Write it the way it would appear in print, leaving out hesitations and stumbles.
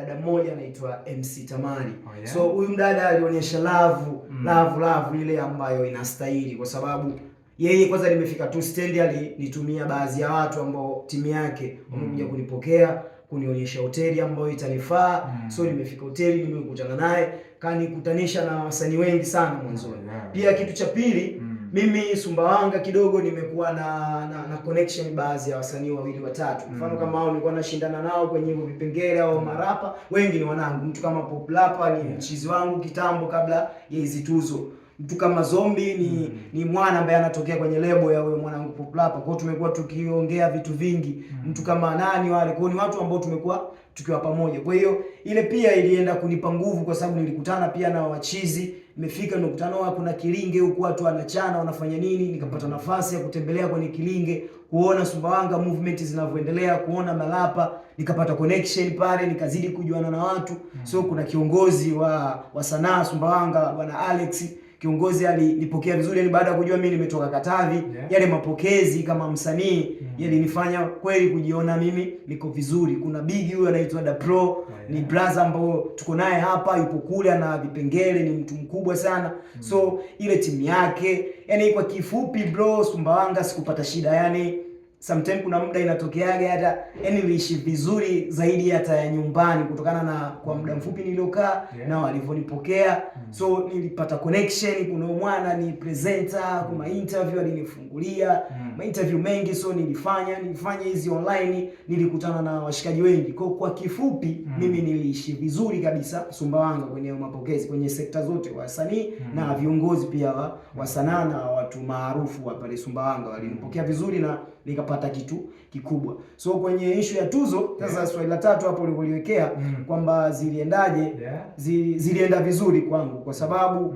mdada mmoja anaitwa MC Tamari. Oh, yeah. So huyu mdada alionyesha love ile ambayo inastahili, kwa sababu yeye kwanza nimefika tu stand alinitumia baadhi ya watu ambao timu yake wamekuja kunipokea, kunionyesha hoteli ambayo itanifaa. So nimefika hoteli, nimekutana naye, kanikutanisha na wasanii wengi sana mwanzoni. Pia kitu cha pili, mimi Sumbawanga kidogo nimekuwa na connection baadhi ya wasanii wawili watatu. Mfano kama hao nilikuwa nashindana nao kwenye hivyo vipengele au marapa, wengi ni wanangu. Mtu kama Pop Lapa ni mchizi wangu kitambo kabla ya hizi tuzo. Mtu kama Zombi ni mwana ambaye anatokea kwenye lebo ya huyo mwanangu Pop Lapa. Kwa hiyo tumekuwa tukiongea vitu vingi. Mtu kama nani wale, kwa hiyo ni watu ambao tumekuwa tukiwa pamoja. Kwa hiyo ile pia ilienda kunipa nguvu, kwa sababu nilikutana pia na wachizi. Nimefika nikutana nao, kuna Kilinge huko watu wanachana wanafanya nini, nikapata nafasi ya kutembelea kwenye Kilinge, kuona Sumbawanga movement zinavyoendelea, kuona malapa, nikapata connection pale, nikazidi kujuana na watu. So kuna kiongozi wa sanaa Sumbawanga bwana Alex, kiongozi alinipokea vizuri, yani baada ya kujua mimi nimetoka Katavi, yale mapokezi kama msanii yalinifanya kweli kujiona mimi niko vizuri. Kuna Big huyu anaitwa Da Pro, ni brother ambao tuko naye hapa, yupo kule na vipengele, ni mtu mkubwa sana. So ile timu yake, yani kwa kifupi bro, Sumbawanga sikupata shida. Yani sometimes kuna muda inatokeaga hata yani niliishi vizuri zaidi hata ya nyumbani, kutokana na kwa muda mfupi niliokaa na walivyonipokea. So nilipata connection. Kuna mwana ni presenter, kuna interview alinifungulia interview mengi, so nilifanya hizi online, nilikutana na washikaji wengi. Kwa kifupi mimi niliishi vizuri kabisa Sumbawanga kwenye mapokezi, kwenye sekta zote, wasanii na viongozi pia wa sanaa na watu maarufu wa pale Sumbawanga walinipokea vizuri na nikapata kitu kikubwa. So kwenye issue ya tuzo sasa, swali la tatu hapo ulivyoliwekea kwamba ziliendaje, zilienda vizuri kwangu, kwa sababu